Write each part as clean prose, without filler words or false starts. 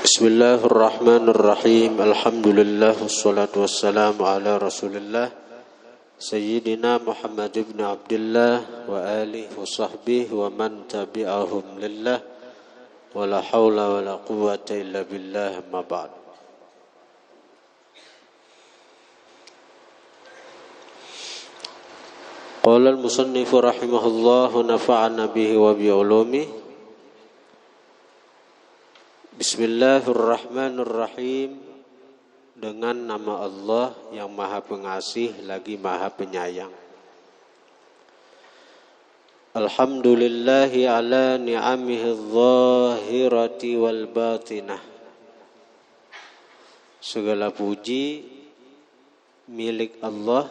Bismillahirrahmanirrahim. Alhamdulillah wassalatu wassalamu ala Rasulillah Sayyidina Muhammad ibn Abdullah wa alihi wa sahbihi wa man tabi'ahum lillah wa la hawla wa la quwwata illa billah amma ba'd. Qala al-musannif rahimahullah nafa'ana bihi wa bi ulumihi. Bismillahirrahmanirrahim. Dengan nama Allah yang Maha Pengasih lagi Maha Penyayang. Alhamdulillahi ala ni'amihi adh-dhahirati wal batinah. Segala puji milik Allah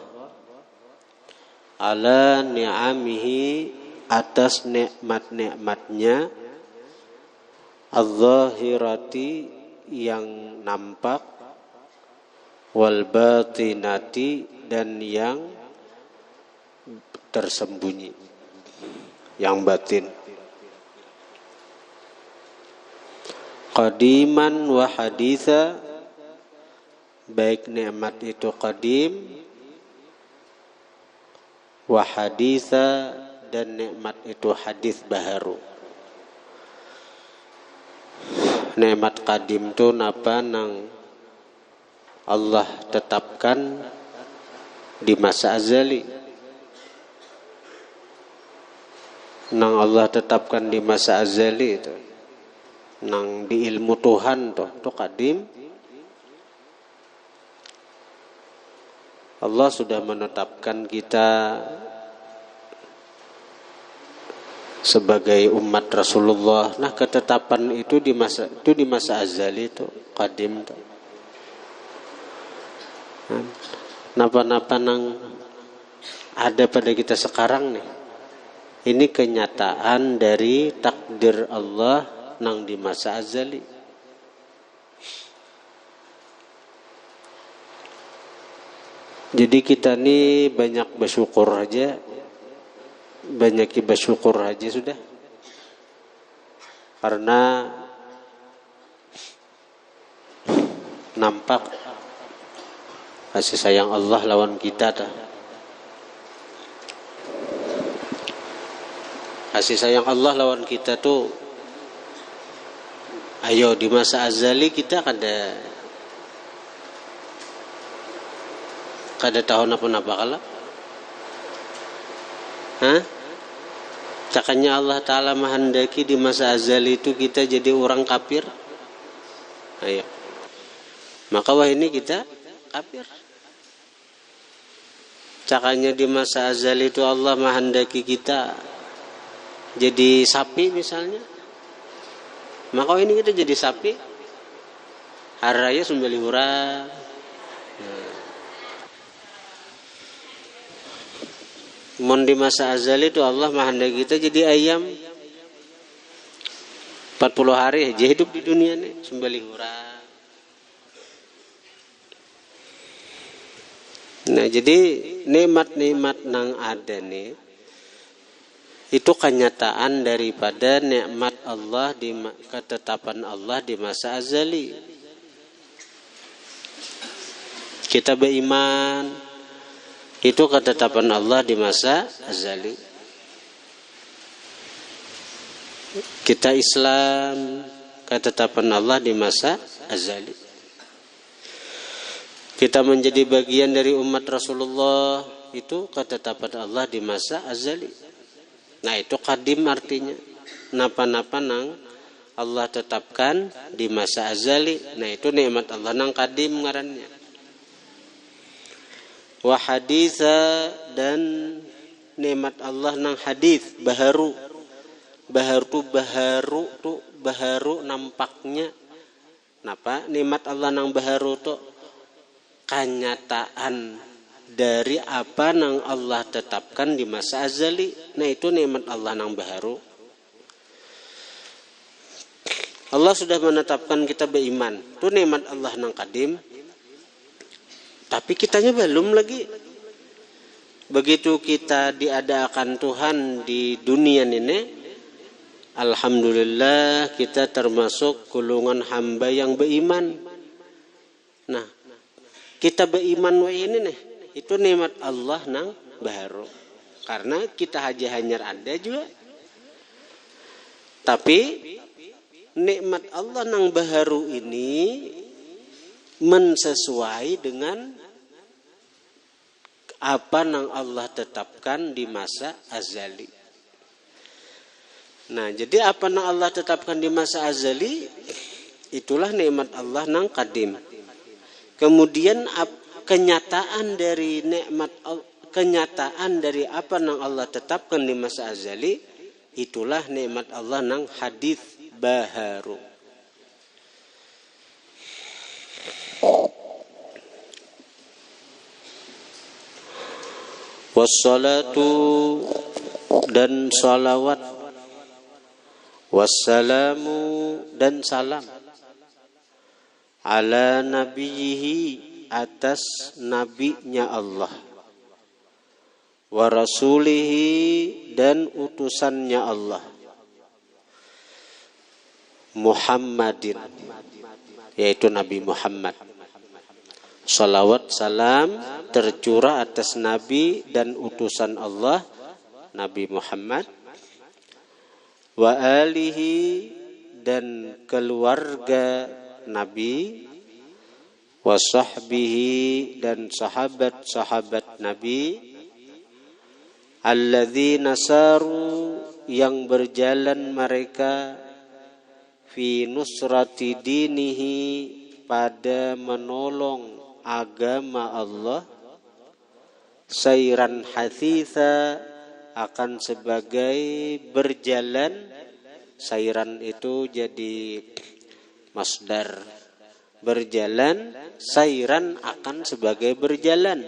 ala ni'amihi, atas nikmat-nikmatnya, adh-dhahirati yang nampak, wal batinati dan yang tersembunyi, yang batin. Qadiman wa haditha, baik nikmat itu qadim, wa haditha dan nikmat itu hadis baharu. Nikmat qadim tu napa nang Allah tetapkan di masa azali. Nang Allah tetapkan di masa azali itu. Nang di ilmu Tuhan tu qadim. Allah sudah menetapkan kita sebagai umat Rasulullah. Nah, ketetapan itu di masa azali itu qadim itu. Napa-napa nang ada pada kita sekarang nih. Ini kenyataan dari takdir Allah nang di masa azali. Jadi kita nih banyak bersyukur aja. Banyak bersyukur aja sudah. Karena nampak kasih sayang Allah lawan kita ta. Kasih sayang Allah lawan kita tuh, ayo di masa azali kita kada tahu napa-napa kala. Cakanya Allah Ta'ala menghendaki di masa azali itu kita jadi orang kafir. Ayo. Maka wah ini kita kafir. Cakanya di masa azali itu Allah menghendaki kita jadi sapi misalnya. Maka ini kita jadi sapi. Hari raya sembelih urang. Mon di masa azali itu Allah menghendaki kita jadi ayam 40 hari aja hidup di dunia nih sembelih urang. Nah, jadi nikmat-nikmat nang ada nih itu kenyataan daripada nikmat Allah di ketetapan Allah di masa azali. Kita beriman itu ketetapan Allah di masa azali. Kita Islam, ketetapan Allah di masa azali. Kita menjadi bagian dari umat Rasulullah, itu ketetapan Allah di masa azali. Nah, itu qadim artinya. Napa-napa nang Allah tetapkan di masa azali. Nah, itu nikmat Allah nang qadim ngarannya. Wa haditha dan nikmat Allah nang hadis baharu. Baharu nampaknya. Napa nikmat Allah nang baharu tu kenyataan dari apa nang Allah tetapkan di masa azali. Nah, itu nikmat Allah nang baharu. Allah sudah menetapkan kita beriman. Itu nikmat Allah nang qadim. Tapi kitanya belum lagi. Begitu kita diadakan Tuhan di dunia ini, Alhamdulillah kita termasuk golongan hamba yang beriman. Nah, kita beriman ini nih, itu nikmat Allah nang baru. Karena kita haji hanyar ada juga. Tapi nikmat Allah nang baru ini mensesuai dengan apa nang Allah tetapkan di masa azali. Nah, jadi apa nang Allah tetapkan di masa azali, itulah nikmat Allah nang kadim. Kemudian kenyataan dari nikmat, kenyataan dari apa nang Allah tetapkan di masa azali, itulah nikmat Allah nang hadis baharu. Wassalatu dan salawat, wassalamu dan salam, ala nabiyhi atas nabinya Allah, wa rasulihi dan utusannya Allah, Muhammadin yaitu Nabi Muhammad. Salawat salam tercurah atas Nabi dan utusan Allah Nabi Muhammad, wa alihi dan keluarga Nabi, wa sahbihi dan sahabat-sahabat Nabi, alladzina saru yang berjalan mereka, fi nusrati dinihi pada menolong agama Allah, sayran hathitha akan sebagai berjalan. Sayran itu jadi masdar, berjalan, sayran akan sebagai berjalan,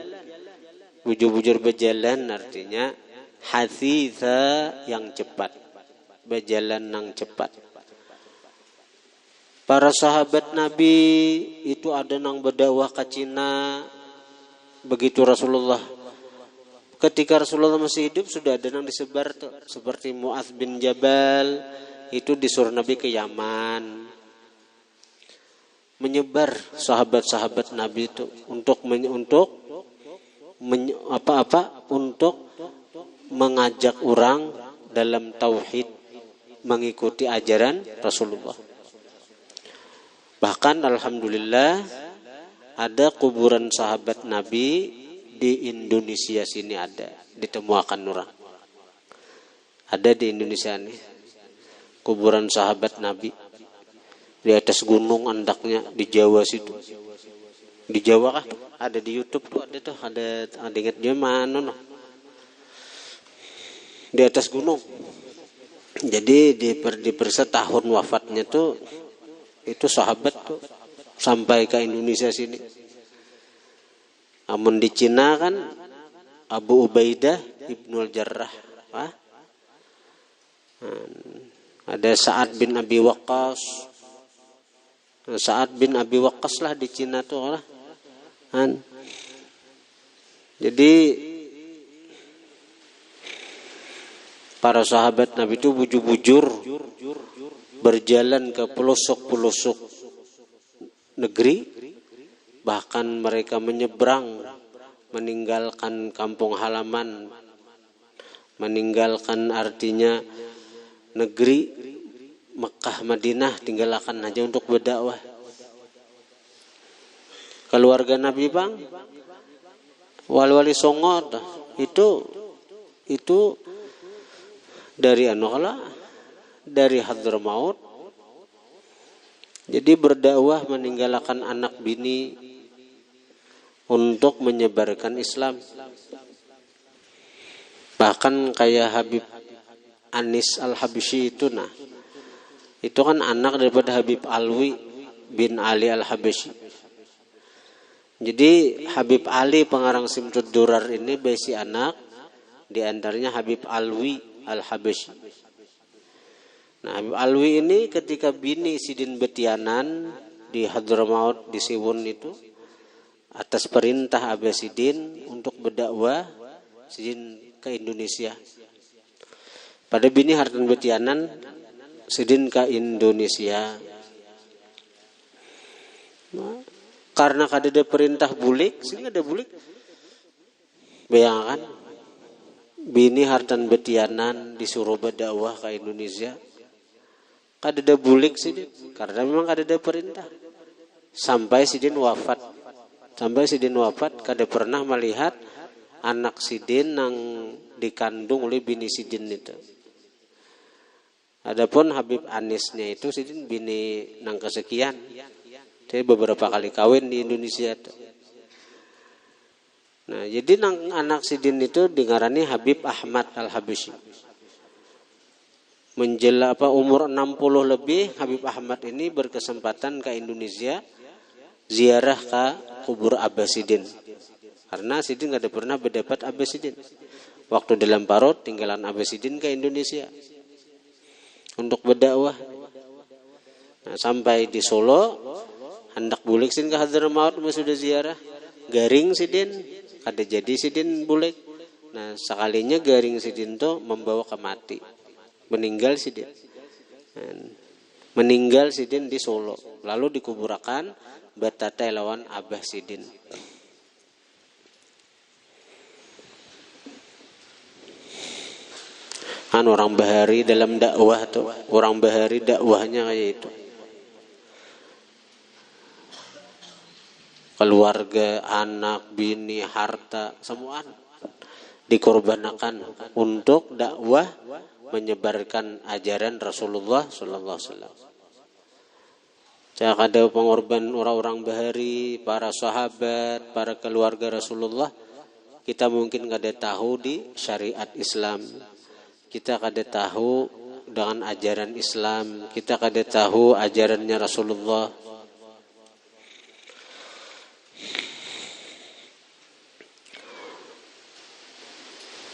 bujur-bujur berjalan artinya hathitha yang cepat, berjalan yang cepat. Para sahabat Nabi itu ada yang berdakwah ke Cina. Begitu Rasulullah, ketika Rasulullah masih hidup sudah ada yang disebar tuh. Seperti Mu'adz bin Jabal itu disuruh Nabi ke Yaman, menyebar sahabat-sahabat Nabi itu untuk mengajak orang dalam tauhid, mengikuti ajaran Rasulullah. Bahkan alhamdulillah ada kuburan sahabat Nabi di Indonesia sini, ada ditemukan orang. Ada di Indonesia nih kuburan sahabat Nabi di atas gunung andaknya di Jawa situ. Di Jawa kah? Ada di YouTube tuh, ada ingat dia mana noh. Di atas gunung. Jadi di perisa tahun wafatnya tuh itu sahabat tuh sampai ke Indonesia sini. Namun di Cina kan Abu Ubaidah Ibnul Jarrah, ada Sa'ad bin Abi Waqqas. Sa'ad bin Abi Waqqas lah di Cina tuh lah. Jadi para sahabat Nabi itu bujur-bujur berjalan ke pelosok-pelosok negeri, bahkan mereka menyeberang, meninggalkan kampung halaman, meninggalkan artinya negeri Mekah Madinah, tinggalkan aja untuk berdakwah. Keluarga Nabi bang, wali-wali Songo itu dari dari Hadramaut. Jadi berdakwah meninggalkan anak bini untuk menyebarkan Islam. Bahkan kayak Habib Anis Al-Habsyi itu kan anak daripada Habib Alwi bin Ali Al-Habsyi. Jadi Habib Ali pengarang Simtud Durar ini besi anak, di antaranya Habib Alwi Al-Habsyi. Nah, Habib Alwi ini ketika bini Sidin Betianan di Hadramaut di Siwun itu atas perintah Abbasidin untuk berdakwah Sidin ke Indonesia. Pada bini Hartan Betianan sidin ka Indonesia. Karena kadada perintah bulik, sehingga ada bulik. Bayangkan, bini hartan betianan disuruh berdakwah ke Indonesia. Kadada bulik sidin, karena memang kadada perintah. Sampai sidin wafat. Kada pernah melihat anak sidin yang dikandung oleh bini sidin itu. Adapun Habib Anisnya itu sidin bini nang kesekian. Dia beberapa kali kawin di Indonesia. Nah, jadi nang anak sidin itu dingarani Habib Ahmad Al-Habsyi. Menjelang umur 60 lebih, Habib Ahmad ini berkesempatan ke Indonesia ziarah ke kubur Abbasidin. Karena Sidin tidak pernah berdapat Abbasidin. Waktu dalam parut tinggalan Abbasidin ke Indonesia untuk berdakwah. Nah, sampai di Solo hendak bulik Sidin ke Hadramaut sudah ziarah. Garing Sidin, kada jadi Sidin bulik. Nah, sekalinya garing Sidin tuh membawa ke mati. Meninggal Sidin. Meninggal Sidin di Solo. Lalu dikuburakan batata lawan Abah Sidin. Orang bahari dalam dakwah tuh, orang bahari dakwahnya kayak itu. Keluarga, anak, bini, harta, semua dikorbankan untuk dakwah menyebarkan ajaran Rasulullah sallallahu alaihi wasallam. Cak ada pengorban orang-orang bahari, para sahabat, para keluarga Rasulullah. Kita mungkin kada tahu di syariat Islam. Kita kada tahu dengan ajaran Islam. Kita kada tahu ajarannya Rasulullah.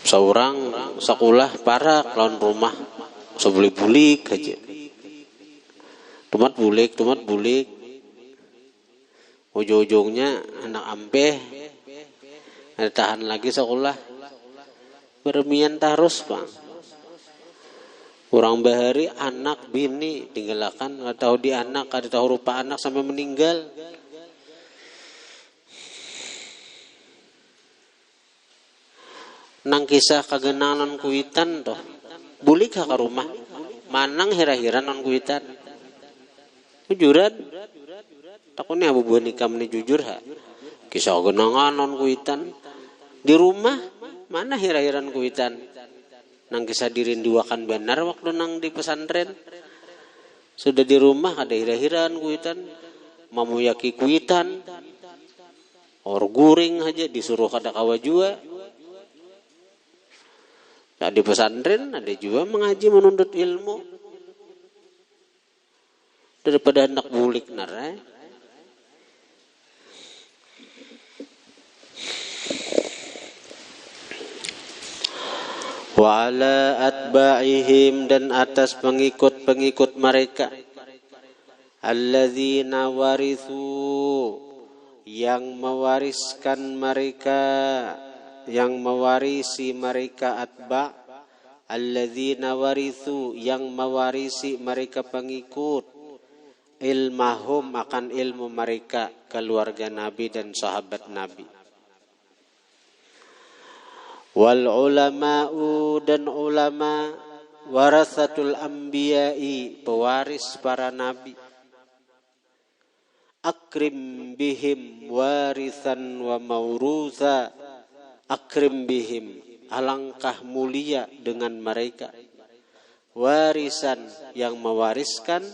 Seorang sekolah para lawan rumah sebeli bulik aja. Tumat bulik. Ujung-ujungnya anak ampeh. Ada tahan lagi sekolah. Bermian terus, Bang. Orang bahari anak bini tinggalkan, enggak tahu di anak, kada tahu rupa anak sampai meninggal. Nang kisah kagenanan kuitan toh. Bulik ka rumah. Manang hira-hira non kuitan. Jujuran. Takutnya abu buah nikah ni jujur ha. Kisah genangan non kuitan. Di rumah mana hira-hiran kuitan. Nang kisah dirinduakan benar waktu nang di pesantren. Sudah di rumah ada hira-hiran kuitan. Mamuyaki kuitan. Or guring aja disuruh kada kawa jua. Nah, di pesantren ada juga mengaji menuntut ilmu. Daripada anak bulik narai. Wa ala atba'ihim dan atas pengikut-pengikut mereka. Alladzina warithu yang mewariskan mereka, yang mewarisi mereka atba'. Alladzina warithu yang mewarisi mereka pengikut. Ilmahum akan ilmu mereka, keluarga Nabi dan sahabat Nabi. Wal ulama'u dan ulama warasatul anbiya'i, pewaris para nabi. Akrim bihim warisan wa maurusa. Akrim bihim, alangkah mulia dengan mereka. Warisan yang mewariskan,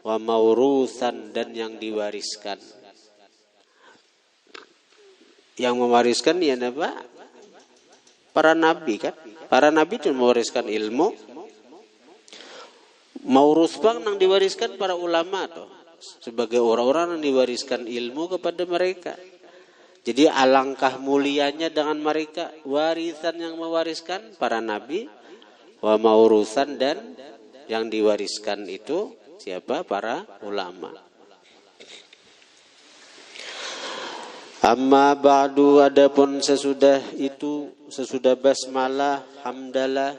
wa maurusan dan yang diwariskan. Yang mewariskan ya apa? Para nabi kan? Para nabi itu mewariskan ilmu. Maurus bang yang diwariskan para ulama tuh. Sebagai orang-orang yang diwariskan ilmu kepada mereka. Jadi alangkah mulianya dengan mereka. Warisan yang mewariskan para nabi. Wa maurusan dan yang diwariskan itu siapa? Para ulama. Amma ba'du, adapun sesudah itu, sesudah basmalah, hamdalah,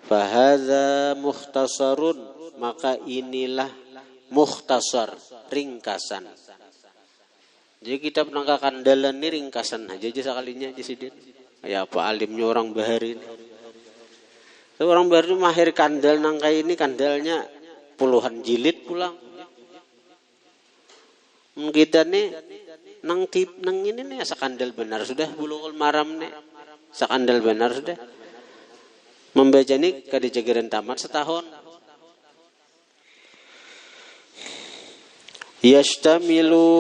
Fahadza mukhtasarun, maka inilah mukhtasar, ringkasan. Jadi kitab nangka kandalan ini ringkasan aja sekalinya aja sidin. Kayak apa alimnya orang Bahari ini. Orang Bahari mahir kandal nangka ini, kandalnya puluhan jilid pulang. Kita nih nang ini nih sakandal benar sudah Bulughul Maram nih. Sakandal benar sudah. Membaca nih kada jagiran tamat setahun. Yashtamilu,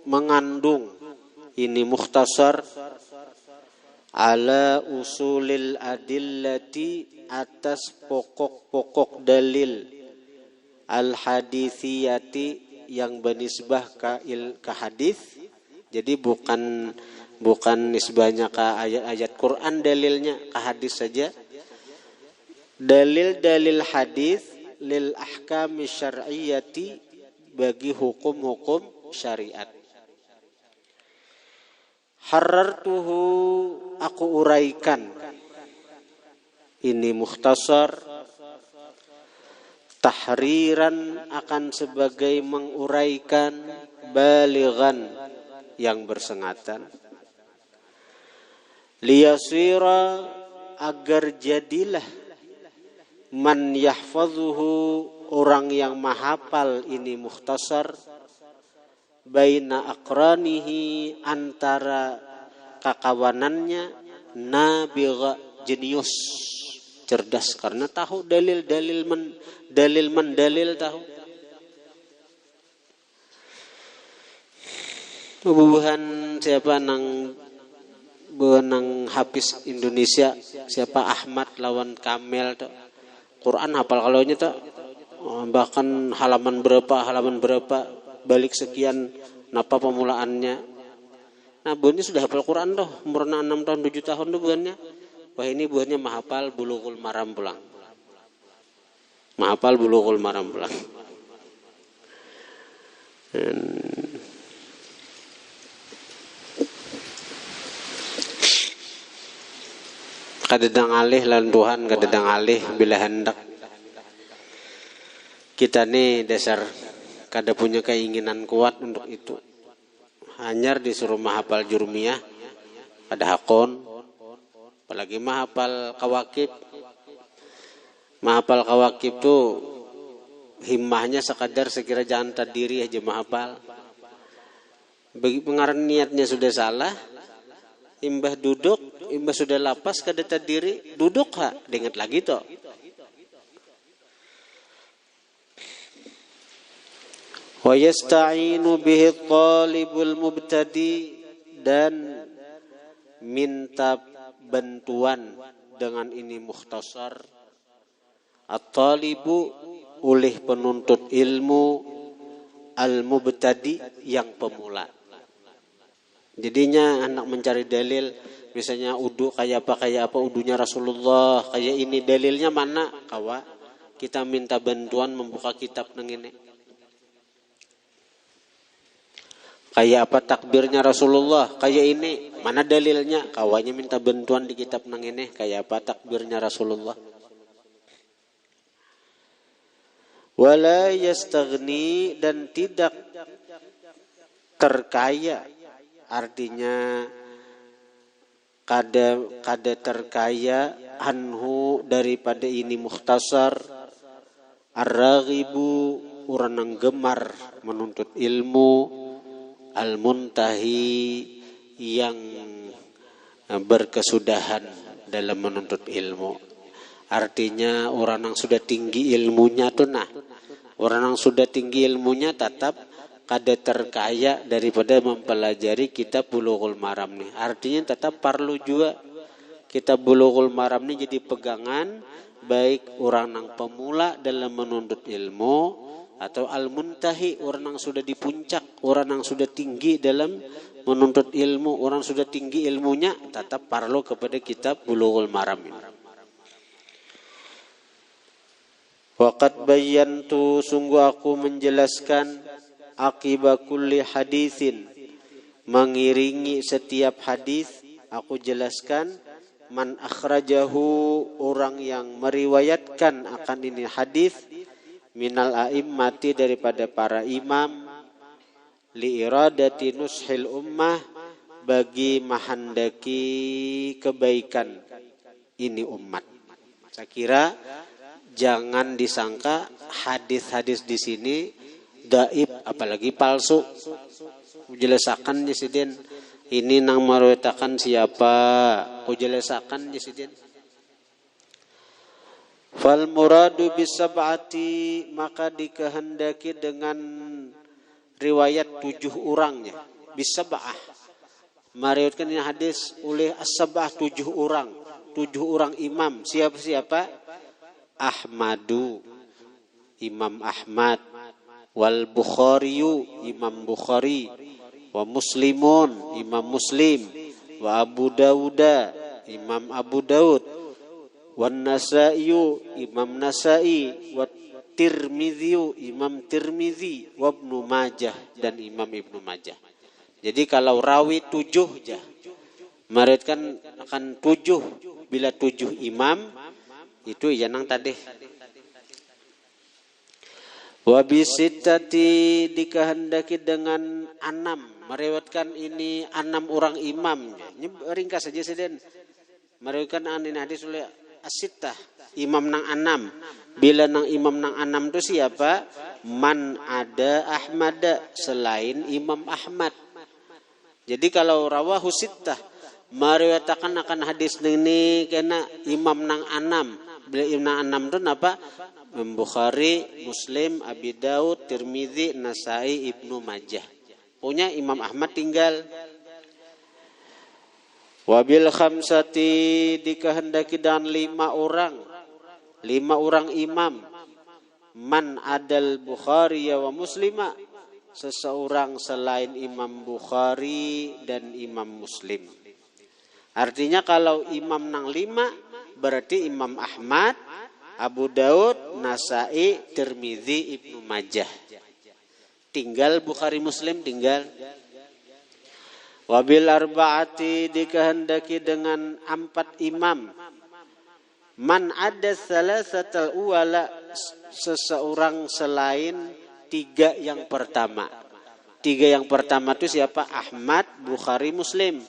mengandung ini mukhtasar ala usulil adillati, atas pokok-pokok dalil al hadithiyati yang benisbah ke hadis. Jadi bukan nisbahnya ke ayat-ayat Quran, dalilnya ke hadis saja. Dalil-dalil hadis lil ahkami syar'iyyati, bagi hukum-hukum syariat. Harartuhu, aku uraikan ini mukhtasar tahriran, akan sebagai menguraikan, balighan, yang bersengatan, liyasira, agar jadilah, man yahfazuhu, orang yang mahafal ini mukhtasar, baina aqranihi, antara kakawanannya, nabigha, jenius, cerdas, karena tahu dalil tahu. Bubuhan siapa nang Hafiz Indonesia, siapa Ahmad lawan Kamel tuh. Quran hafal kalaunya tuh. Bahkan halaman berapa, balik sekian, napa pemulaannya. Nah, buahnya sudah hafal Quran tuh, umurnya 6 tahun 7 tahun tuh buahnya. Wah, ini buahnya mahafal Bulughul Maram pulang. Mahafal Bulughul Maram pulang. Kadedang alih lan Tuhan, kadedang alih bila hendak. Kita nih dasar kada punya keinginan kuat untuk itu. Hanyar disuruh mahafal jurmiyah, kada hakon, apalagi mahafal kawakib. Mahafal kawakib tuh himmahnya sekadar sekira jangan tadiri aja mahafal. Bagi pengaran niatnya sudah salah, imbah duduk, imbah sudah lapas kada tadiri, duduk ha, diingat lagi toh. Wa yasta'inu bihi talibul mubtadi, dan minta bantuan dengan ini mukhtasar at-talibu, oleh penuntut ilmu, al-mubtadi, yang pemula. Jadinya anak mencari dalil, misalnya udu kayak apa udunya Rasulullah, kayak ini dalilnya mana kawa, kita minta bantuan membuka kitab nang ini. Kayak apa takbirnya Rasulullah, kayak ini, mana dalilnya? Kawanya minta bantuan di kitab nang ini, kayak apa takbirnya Rasulullah. Wala yastaghni, dan tidak terkaya, artinya kada terkaya, anhu, daripada ini mukhtasar, ar-raghibu, orang yang gemar menuntut ilmu, al-muntahi, yang berkesudahan dalam menuntut ilmu. Artinya orang yang sudah tinggi ilmunya tuh, nah orang yang sudah tinggi ilmunya tetap kada terkaya daripada mempelajari kitab Bulughul Maram nih. Artinya tetap perlu juga kitab Bulughul Maram nih jadi pegangan baik orang yang pemula dalam menuntut ilmu, atau al-muntahi, orang yang sudah di puncak, orang yang sudah tinggi dalam menuntut ilmu, orang sudah tinggi ilmunya, tetap perlu kepada kitab Bulughul Maram ini. Waqad bayyantu, sungguh aku menjelaskan, akiba kulli hadithin, mengiringi setiap hadis, aku jelaskan, man akhrajahu, orang yang meriwayatkan akan ini hadis, minal a'immati, daripada para imam, li iradati nushil ummah, bagi mahandaki kebaikan ini umat. Saya kira jangan disangka hadis-hadis di sini dhaif, apalagi palsu. Jelasakan Yesidin, ini nang meriwayatkan siapa? Jelasakan Yesidin. Fal muradu bisab'ati, maka dikehendaki dengan riwayat 7 orangnya. Bisab'ah, meriwayatkan ini hadis oleh as-sab'ah 7 orang. 7 orang imam. Siapa? Ahmadu, Imam Ahmad, wal Bukhariyu, Imam Bukhari, wa Muslimun, Imam Muslim, wa Abu Dawuda, Imam Abu Daud, wan Nasa'iyu, Imam Nasa'i, wa Tirmidhiyu, Imam Tirmidhi, wa Ibnu Majah, dan Imam Ibnu Majah. Jadi kalau rawi 7 aja, meriwayatkan akan 7, bila 7 imam itu ya nang tadi. Wa bisittati, dikehendaki dengan 6, meriwayatkan ini 6 orang imam. Ini ringkas saja Siden. Meriwayatkan ini hadis oleh as-sittah, imam nang 6. Bila nang imam nang 6 itu siapa? Man ada Ahmad, selain Imam Ahmad. Jadi kalau rawahu sittah, meriwayatkan akan hadis ini kena imam nang 6. Bila imam nang 6 itu apa? Bukhari, Muslim, Abi Daud, Tirmidzi, Nasa'i, Ibnu Majah. Punya Imam Ahmad tinggal. Wabil khamsati, dikehendaki dan 5 orang. 5 orang imam. Man adal Bukhari wa Muslima, seseorang selain Imam Bukhari dan Imam Muslim. Artinya kalau imam nang 5 berarti Imam Ahmad, Abu Daud, Nasa'i, Tirmidzi, Ibnu Majah. Tinggal Bukhari Muslim tinggal. Wabil arba'ati, dikehendaki dengan 4 imam. Man ada salasatal uwala, seseorang selain 3 yang pertama. 3 yang pertama itu siapa? Ahmad, Bukhari, Muslim.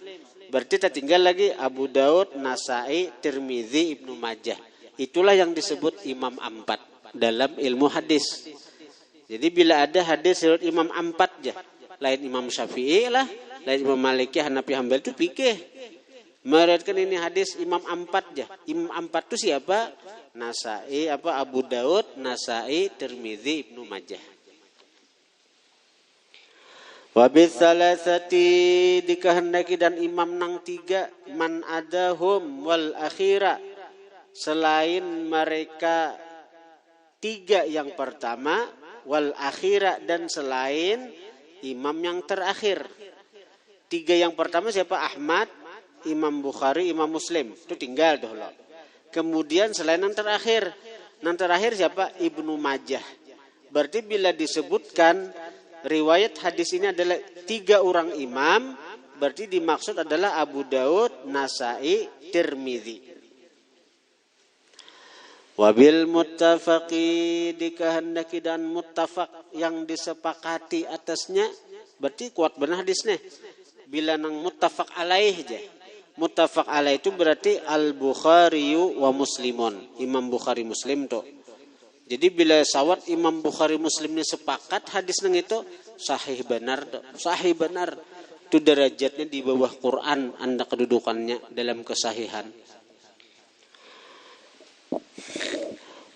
Berarti tertinggal lagi Abu Daud, Nasa'i, Tirmidzi, Ibnu Majah. Itulah yang disebut imam 4 dalam ilmu hadis. Jadi bila ada hadis riwayat imam 4 aja, lain Imam Syafi'i lah, lain Imam Maliki, Hanafi, Hambali itu fikih. Meriwayatkan ini hadis imam 4 aja. Imam 4 itu siapa? Nasa'i, Abu Daud, Nasa'i, Tirmidzi, Ibnu Majah. Wabil salasati, dikehendaki dan imam nang 3, man adahum wal akhira, selain mereka 3 yang pertama, wal akhira, dan selain imam yang terakhir. 3 yang pertama siapa? Ahmad, Imam Bukhari, Imam Muslim. Itu tinggal dulu. Kemudian selain yang terakhir. Yang terakhir siapa? Ibnu Majah. Berarti bila disebutkan riwayat hadis ini adalah 3 orang imam, berarti dimaksud adalah Abu Daud, Nasa'i, Tirmidzi. Wabil muttafaqi, dikehendaki dan muttafaq, yang disepakati atasnya, berarti kuat benar hadisnya. Bila nang muttafaq alaih aja. Muttafaq alaih itu berarti al-Bukhari wa Muslimun. Imam Bukhari Muslim tuh. Jadi bila sawat Imam Bukhari Muslim ini sepakat hadis nang itu sahih benar tuh. Sahih benar. Itu derajatnya di bawah Quran, anda kedudukannya dalam kesahihan.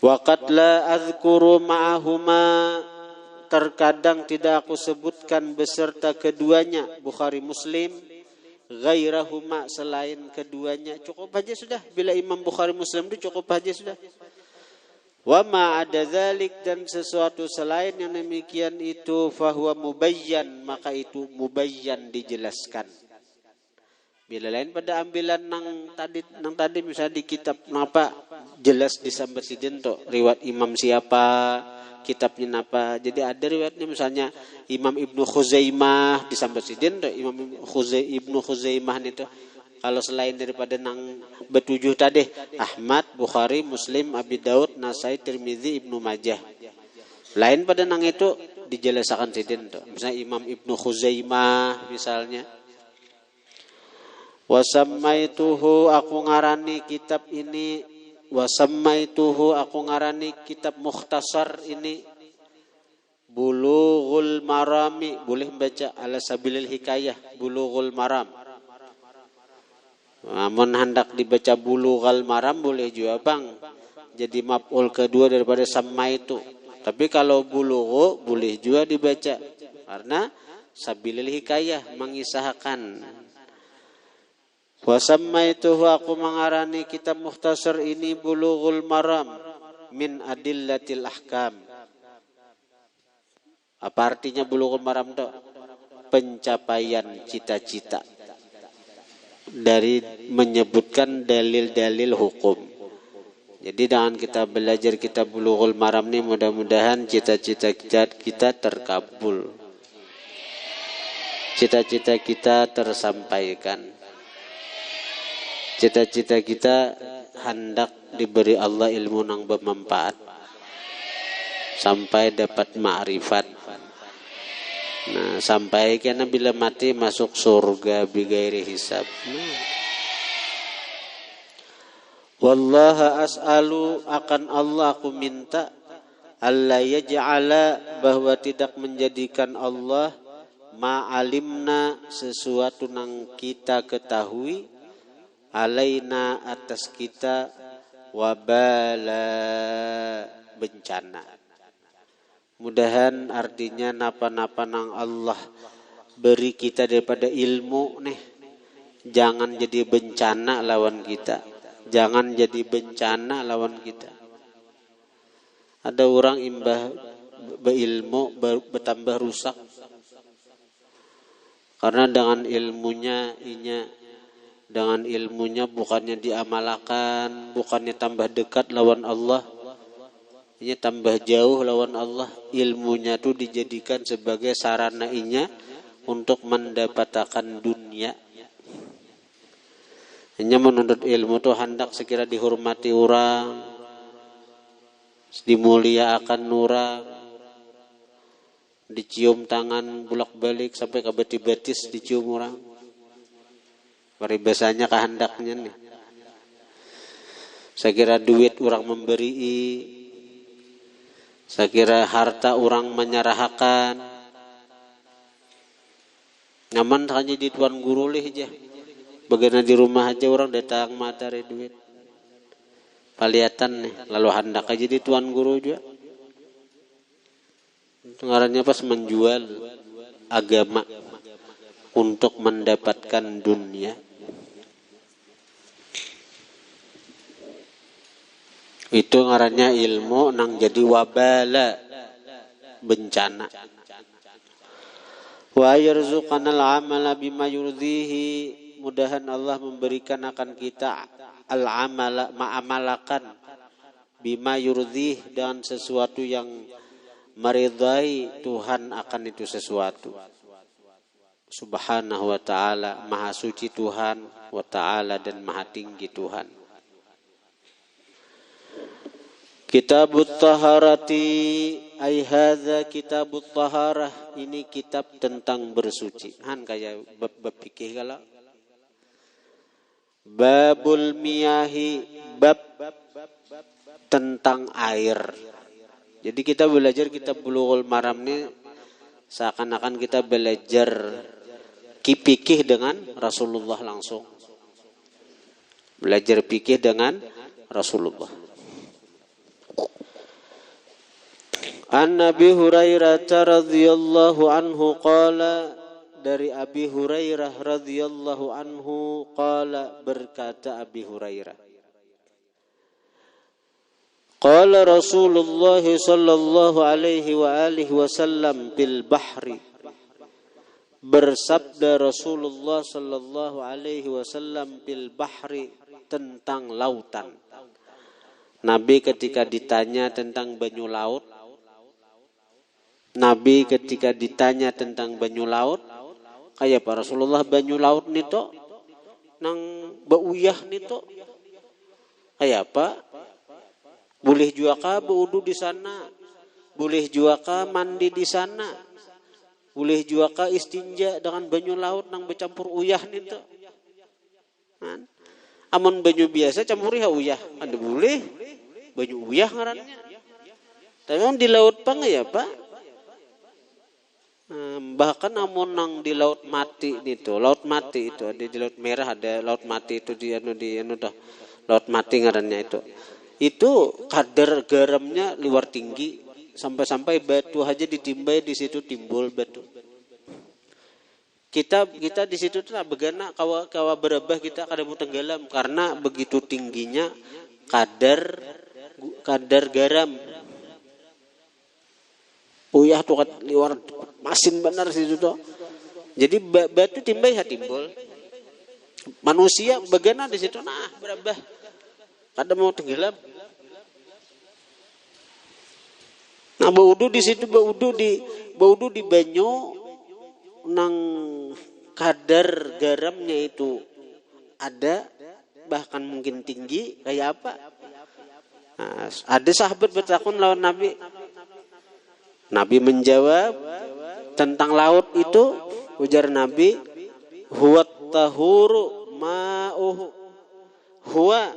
Waqad la azkuru ma'ahuma, terkadang tidak aku sebutkan beserta keduanya, Bukhari Muslim, ghairahuma, selain keduanya. Cukup aja sudah, bila Imam Bukhari Muslim itu cukup aja sudah. Wa ma ada dzalik, dan sesuatu selain yang demikian itu, fahuwa mubayyan, maka itu mubayyan, dijelaskan. Bila lain pada ambilan nang tadi misalnya di kitab apa jelas disambar sidin tuh riwayat imam siapa, kitabnya apa. Jadi ada riwayatnya misalnya Imam Ibnu Khuzaimah disambar sidin tuh, Imam Ibnu Khuzaimah itu Kalau selain daripada nang betujuh tadi, Ahmad, Bukhari, Muslim, Abi Daud, Nasai, Tirmizi, Ibnu Majah. Lain pada nang itu dijelaskan sidin tuh. Misalnya Imam Ibnu Khuzaimah misalnya. Wasammaituhu aku ngarani kitab ini, wasammaituhu aku ngarani kitab mukhtasar ini Bulughul Marami. Boleh baca ala sabilil hikayah Bulughul Maram. Namun hendak dibaca Bulughul Maram boleh juga bang. Jadi maf'ul kedua daripada sammaitu. Tapi kalau bulughu boleh juga dibaca karena sabilil hikayah mengisahkan. Wasammaituhu aku mengarani kitab mukhtasar ini Bulughul Maram min adillatil ahkam. Apa artinya Bulughul Maram itu? Pencapaian cita-cita dari menyebutkan dalil-dalil hukum. Jadi dengan kita belajar kitab Bulughul Maram ini mudah-mudahan cita-cita kita terkabul. Cita-cita kita tersampaikan. Cita-cita kita hendak diberi Allah ilmu yang bermanfaat sampai dapat ma'rifat. Nah, sampai karena bila mati masuk surga bighairi hisab. Wallaha as'alu akan Allah aku minta alla yaj'ala bahwa tidak menjadikan Allah ma'alimna sesuatu yang kita ketahui alaina atas kita wabala bencana. Mudahan artinya napa-napa nang Allah beri kita daripada ilmu nih. Jangan jadi bencana lawan kita. Jangan jadi bencana lawan kita. Ada orang imbah beilmu bertambah rusak. Karena dengan ilmunya bukannya diamalkan, bukannya tambah dekat lawan Allah, ini tambah jauh lawan Allah. Ilmunya itu dijadikan sebagai sarana inya untuk mendapatkan dunia. Hanya menuntut ilmu itu hendak sekira dihormati orang, dimuliakan orang, dicium tangan bolak-balik sampai ke betis-betis dicium orang. Peribasanya kehendaknya nih. Saya kira duit orang memberi, saya kira harta orang menyerahkan. Nyaman hanya di tuan guru leh aja. Bagaimana di rumah aja orang datang materi duit. Paliatan nih, lalu hendak aja di tuan guru juga. Ngarannya pas menjual agama untuk mendapatkan dunia. Itu ngarannya ilmu nang jadi wabala bencana. Wa yarzuqanal amala bima yurdihi. Mudahan Allah memberikan akan kita al-amala ma'amalakan bima yurdih dan sesuatu yang meridai Tuhan akan itu sesuatu. Subhanahu wa ta'ala, maha suci Tuhan wa ta'ala dan maha tinggi Tuhan. Kitabut taharati ay hadza kitabut taharah, ini kitab tentang bersuci. Han kayak bab fikih kala. Babul miyahi, bab tentang air. Jadi kita belajar kitab Bulughul Maram ini seakan-akan kita belajar fikih dengan Rasulullah langsung. Belajar fikih dengan Rasulullah. An Abi Hurairah radhiyallahu anhu qala, dari Abi Hurairah radhiyallahu anhu qala, berkata Abi Hurairah, qala Rasulullah sallallahu alaihi wa alihi wasallam fil bahri, bersabda Rasulullah sallallahu alaihi wasallam fil bahri, tentang lautan. Nabi ketika ditanya tentang banyu laut, Nabi ketika ditanya tentang banyu laut, kayak Pak Rasulullah banyu laut nito nang bauyah nito. Kayak apa? Boleh juga ka baudu di sana. Boleh juga ka mandi di sana. Boleh juga ka istinja dengan banyu laut nang bercampur uyah nito. Kan? Amun banyu biasa campuri uyah. Ada boleh banyu uyah ngarannya. Tapi di laut pang ya Pak. Bahkan amun nang di laut mati itu, laut mati itu ada di laut merah, ada laut mati itu di anu dah laut mati ngarannya itu. Itu kadar garamnya luar tinggi sampai batu aja ditimbai di situ timbul batu. Kita di situ tuh begana kawa berabah kita kada mau tenggelam karena begitu tingginya kadar garam. Uyah tuh liwar masin benar situ tuh. Jadi batu timbai timbul. Manusia begana di situ berabah. Kada mau tenggelam. Nah baudu di situ baudu di banyu nang kadar garamnya itu ada bahkan mungkin tinggi kayak apa? Nah, ada sahabat bertakun lawan Nabi. Nabi menjawab tentang laut itu, ujar Nabi, huwa tahuru ma'uhu. Huwa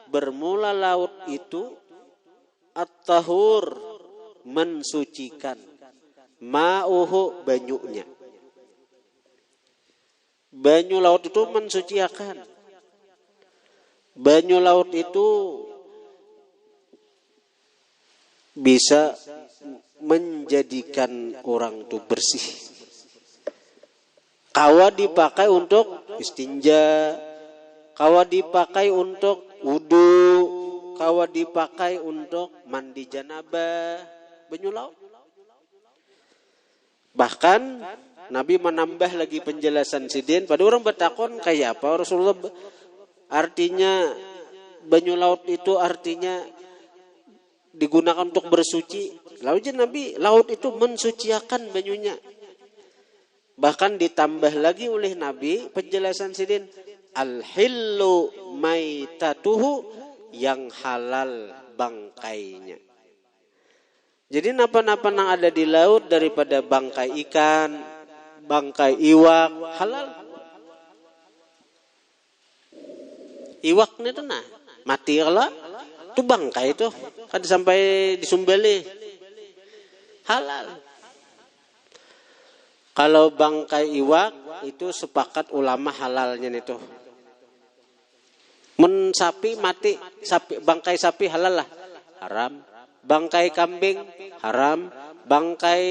bermula laut itu at-tahur mensucikan, ma'uhu banyunya. Banyu laut itu mensucikan. Banyu laut itu bisa menjadikan orang itu bersih. Kawa dipakai untuk istinja, kawa dipakai untuk wudu, kawa dipakai untuk mandi janabah, banyu laut. Bahkan Nabi menambah lagi penjelasan sidin pada orang bertakon kayak apa Rasulullah, artinya banyu laut itu artinya digunakan untuk bersuci. Lalu Nabi laut itu mensuciakan banyunya. Bahkan ditambah lagi oleh Nabi penjelasan sidin, al-hillu maitatuhu, yang halal bangkainya. Jadi napa-napa yang ada di laut daripada bangkai ikan, bangkai iwak, halal. Iwak itu mati kalau itu bangkai itu kan sampai disumbali. Halal. Kalau bangkai iwak itu sepakat ulama halalnya itu. Men sapi mati, bangkai sapi halal lah, haram. Bangkai kambing haram, bangkai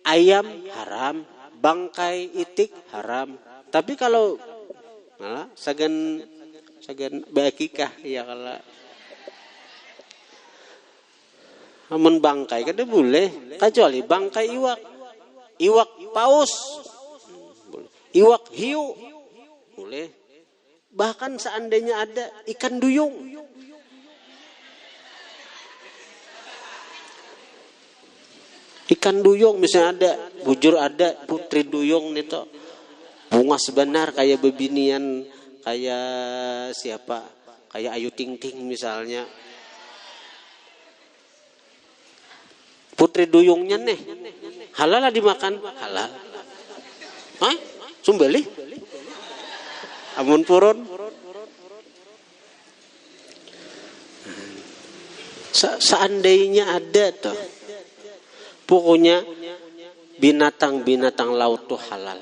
ayam haram, bangkai itik haram. Tapi kalau sagan bakikah ya kalau amun bangkai kada boleh, kecuali bangkai iwak paus, iwak hiu boleh. Bahkan seandainya ada ikan duyung, misalnya ada bujur, ada putri duyung nih toh, bunga sebenar kayak bebinian kayak siapa, kayak Ayu Ting Ting misalnya. Putri duyungnya nih halal lah dimakan, halal. Sumbali amun purun. Seandainya ada tuh, pokoknya binatang laut tuh halal.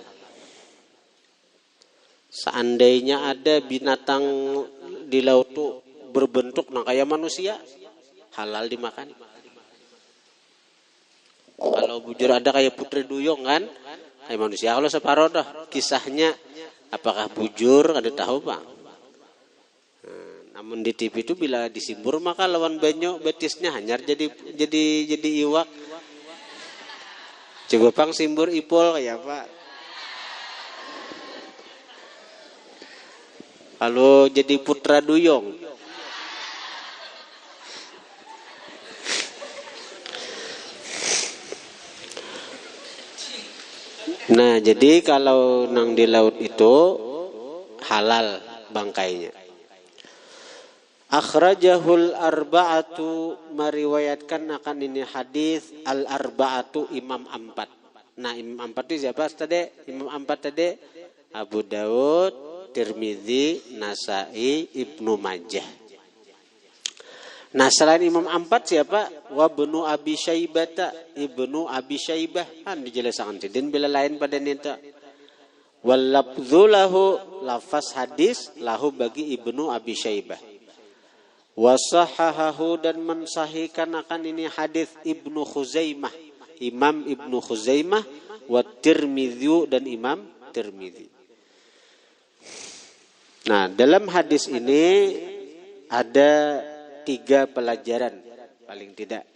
Seandainya ada binatang di laut tuh berbentuk kayak manusia, halal dimakan. Kalau bujur ada kayak putri duyung kan, kayak manusia. Kalau separuh dah kisahnya, apakah bujur ada tahu bang? Namun di TV itu bila disimbur maka lawan banyu betisnya hanyar jadi iwak. Coba pang simbur ipol kayak apa? Kalau jadi putra duyung. Nah, jadi kalau nang di laut itu halal bangkainya. Akhrajahul arba'atu, meriwayatkan akan ini hadis al arba'atu, imam empat. Nah, imam empat itu siapa tadi? Imam empat tadi Abu Dawud, Tirmidzi, Nasa'i, Ibnu Majah. Nah, selain imam empat siapa? Wa ibnu Abi Syaibah, Ibnu Abi Syaibah. Kan dijelaskan din bila lain pada nita. Wal lafdzu lahu, lafaz hadis lahu bagi Ibnu Abi Syaibah. Wasahahahu, dan mensahihkan akan ini hadis Ibnu Khuzaimah, Imam Ibnu Khuzaimah, wa Tirmidzi, dan Imam Tirmidzi. Nah, dalam hadis ini ada 3 pelajaran, paling tidak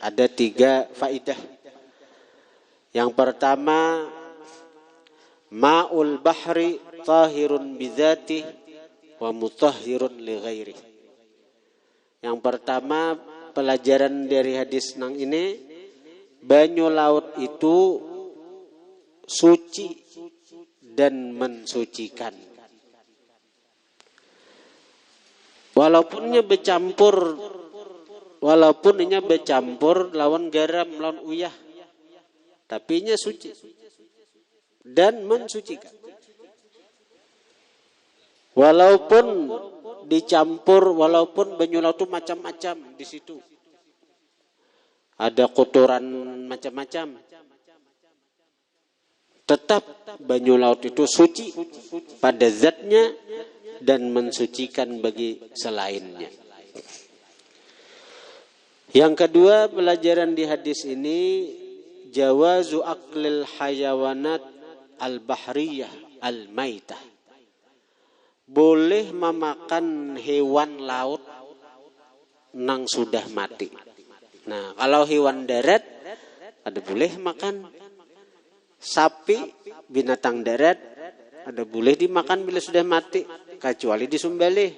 ada 3 faidah. Yang pertama, ma'ul bahri tahirun bidzatihi wa mutahhirun li ghairihi. Yang pertama, pelajaran dari hadis nang ini, banyu laut itu suci dan mensucikan. Walaupun inya bercampur lawan garam, lawan uyah, tapi inya suci dan mensucikan. Walaupun dicampur, walaupun banyu laut itu macam-macam di situ, ada kotoran macam-macam, tetap banyu laut itu suci pada zatnya dan mensucikan bagi selainnya. Yang kedua, pelajaran di hadis ini, jawazu aklil hayawanat al-bahriyah al-maitah. Boleh memakan hewan laut nang sudah mati. Nah, kalau hewan darat ada boleh makan. Sapi, binatang darat ada boleh dimakan bila sudah mati, kecuali disembelih.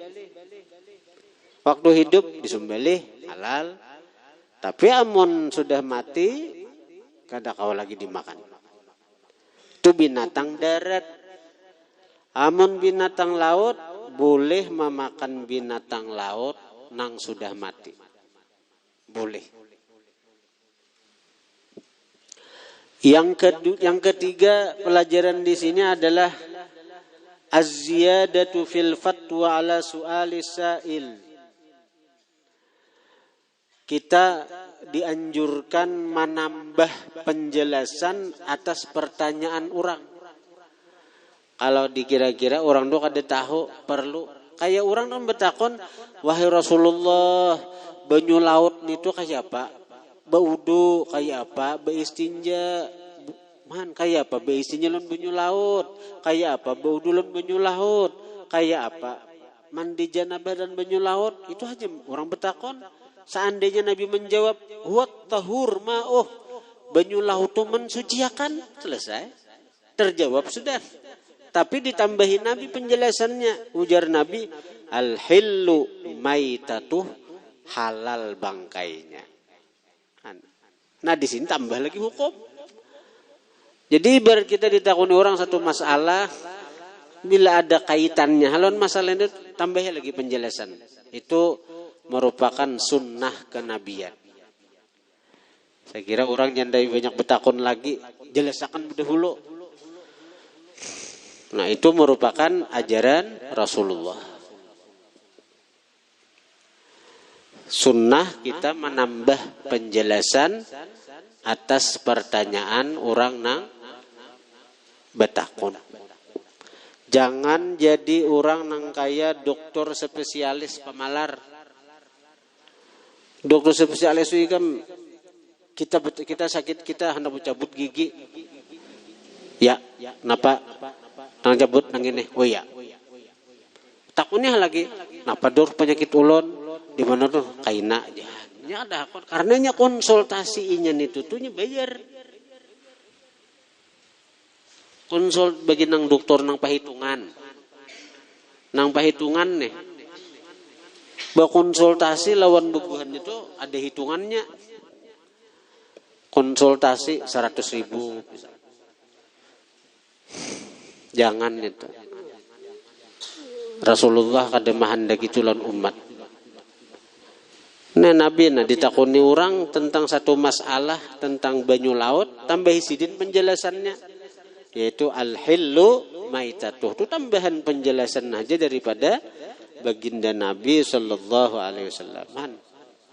Waktu hidup disembelih halal, tapi amun sudah mati kada kau lagi dimakan. Itu binatang darat. Amun binatang laut boleh memakan binatang laut nang sudah mati. Boleh. Yang ketiga, pelajaran di sini adalah az-ziyadatu fil fatwa ala su'ali sa'il. Kita dianjurkan menambah penjelasan atas pertanyaan orang. Kalau dikira-kira orang itu kada tahu, perlu. Kayak orang kan bertakon, wahai Rasulullah, banyu laut itu kayak apa? Baudu kayak apa? Beistinja, kayak apa? Beistinja lon banyu laut. Kayak apa? Baudu lon banyu laut. Kayak apa? Mandi janabah dan banyu laut. Itu aja orang bertakon. Seandainya Nabi menjawab, huwat tahur ma'uh, banyu laut itu mensuciakan, selesai. Terjawab sudah. Tapi ditambahi Nabi penjelasannya. Ujar Nabi, al-hillu maitatuh, halal bangkainya. Nah, di sini tambah lagi hukum. Jadi ibarat kita ditakuni orang satu masalah, bila ada kaitannya, halon masalah itu tambah lagi penjelasan. Itu merupakan sunnah kenabian. Saya kira orang nyandai banyak bertakun lagi, jelaskan dahulu. Nah, itu merupakan ajaran Rasulullah. Sunnah kita menambah penjelasan atas pertanyaan orang nang bertakun. Jangan jadi orang nang kaya dokter spesialis pemalar. Dokter spesialis itu kan kita sakit, kita hendak cabut gigi. Ya, kenapa? Nang cabut nang ini. Oh ya. Takutnya lagi, kenapa dok penyakit ulon? Di mana tuh? Kaina aja. Ya ada, karenanya konsultasi inyan itu tuh bayar. Konsul bagi nang dokter nang pahitungan. Nang pahitungan nih. Berkonsultasi lawan bukuhan itu ada hitungannya. Konsultasi 100.000. Jangan itu. Rasulullah kada mahandak itu lan umat. Nah Nabi ditakuni orang tentang satu masalah tentang banyu laut, tambah sidin penjelasannya, yaitu al-hillu maitatuh. Itu tambahan penjelasan aja daripada baginda Nabi sallallahu alaihi wasallam.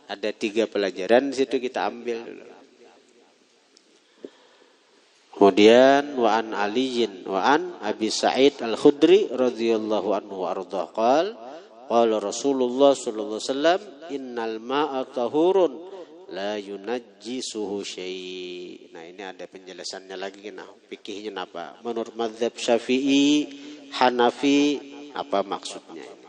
Ada 3 pelajaran di situ kita ambil dulu. Kemudian wa an Aliyin wa an Abi Sa'id Al-Khudri radhiyallahu anhu wa ardha qala Rasulullah sallallahu alaihi wasallam innal ma'a tahurun la yunajjisuhu syai'. Nah ini ada penjelasannya lagi nah fikihnya apa? Menurut mazhab Syafi'i, Hanafi apa maksudnya ini?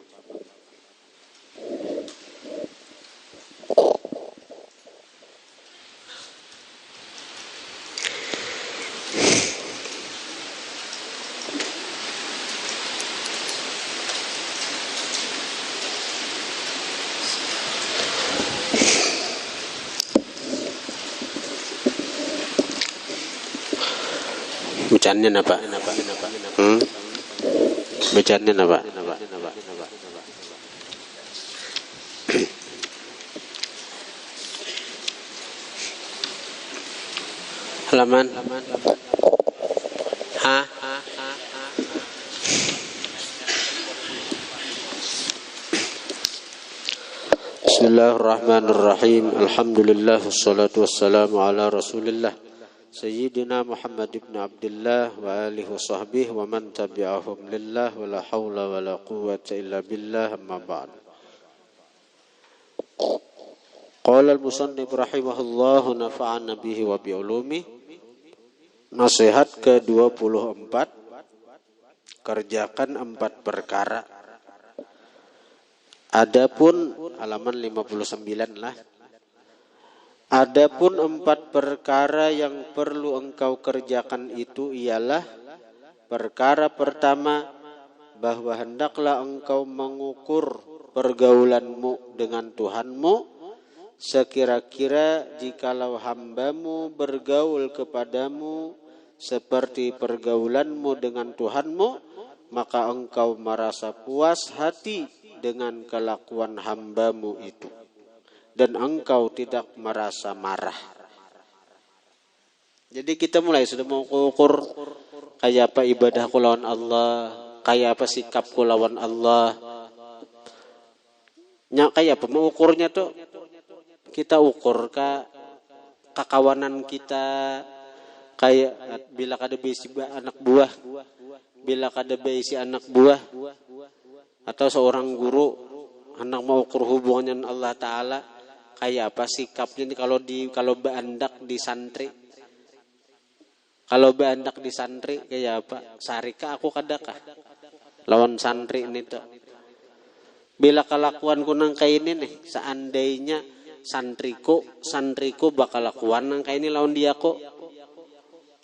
Bacaannya apa? Bacaannya apa? Halaman. Bismillahirrahmanirrahim. Alhamdulillah wassalatu wassalamu ala Rasulillah Sayyidina Muhammad ibn Abdullah wa alihi wa sahbihi wa man tabi'ahum lillah wa la hawla wa la quwwata illa billah amma ba'd. Qala al-musannif rahimahullah nafa'ana bihi wa bi'ulumi. Nasihat ke-24, kerjakan 4 perkara. Adapun halaman 59 lah. Adapun 4 perkara yang perlu engkau kerjakan itu ialah: perkara pertama, bahwa hendaklah engkau mengukur pergaulanmu dengan Tuhanmu, sekira-kira jikalau hambamu bergaul kepadamu seperti pergaulanmu dengan Tuhanmu, maka engkau merasa puas hati dengan kelakuan hambamu itu, dan engkau tidak merasa marah. Jadi kita mulai sudah mau ukur kayak apa ibadahku lawan Allah, kayak apa sikapku lawan Allah. Kayak apa mau ukurnya tuh? Kita ukur kakawanan kita, kayak bila kada beisi anak buah, bila kada beisi anak buah, atau seorang guru hendak mau ukur hubungannya dengan Allah Ta'ala, kayak apa sikapnya nih kalau beandak di santri. Kalau beandak di santri kayak apa? Sarika aku kadakah lawan santri ini tuh. Bila kelakuanku nang kayak ini nih, seandainya santriku bakal lakuan nang kayak ini lawan dia kok,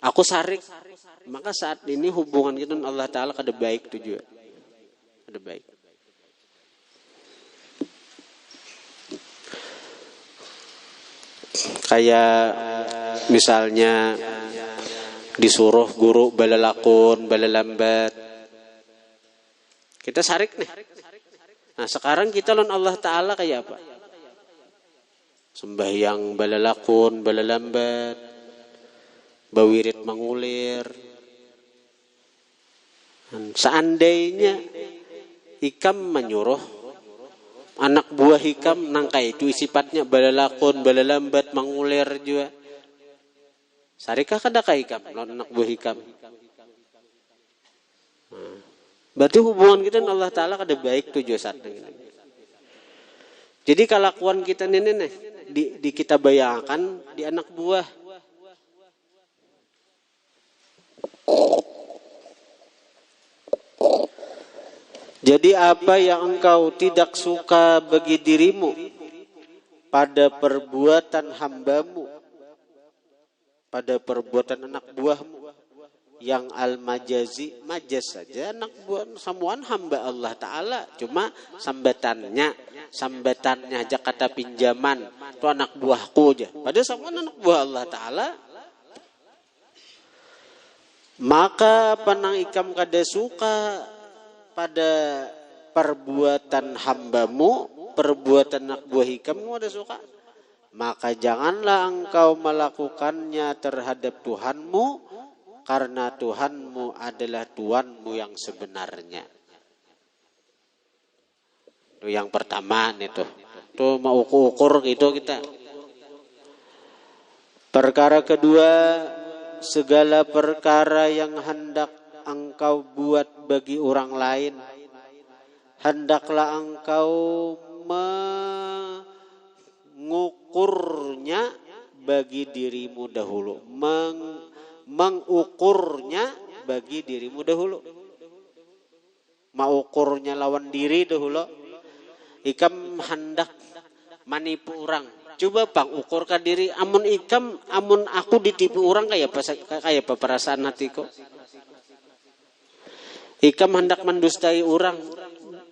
aku sarik, maka saat ini hubungan kita dengan Allah Ta'ala kada baik tuh juga. Kada baik. Kayak misalnya disuruh guru balalakun, balalambat, kita sarik nih. Nah sekarang kita lawan Allah Ta'ala kayak apa? Sembahyang balalakun, balalambat, bawirit mengulir. Seandainya ikam menyuruh anak buah hikam nangka itu sifatnya balalakun, balalambat, mengulir juga. Sarikah kadakah hikam lawan anak buah hikam? Berarti hubungan kita dengan Allah Ta'ala kada baik tuh juga saat ini. Jadi kelakuan kita ini nih di kita bayangkan di anak buah. Jadi apa yang engkau tidak suka bagi dirimu pada perbuatan hambamu, pada perbuatan anak buahmu yang al-majazi, majaz saja anak buah samuan hamba Allah Ta'ala, cuma sambatannya aja kata pinjaman, itu anak buahku aja, padahal samuan anak buah Allah Ta'ala. Maka panang ikam kada suka pada perbuatan hambamu, perbuatan anak buah hikam ada suka, maka janganlah engkau melakukannya terhadap Tuhanmu, karena Tuhanmu adalah Tuhanmu yang sebenarnya. Itu yang pertama nih tuh. Tuh mau ukur gitu kita. Perkara kedua, segala perkara yang hendak engkau buat bagi orang lain, hendaklah engkau mengukurnya bagi dirimu dahulu. Mengukurnya bagi dirimu dahulu. Mengukurnya lawan diri dahulu. Ikam hendak manipu orang. Coba bang ukurkan diri. Amun ikam, amun aku ditipu orang kayak apa perasaan hatiku. Ikam hendak mendustai orang,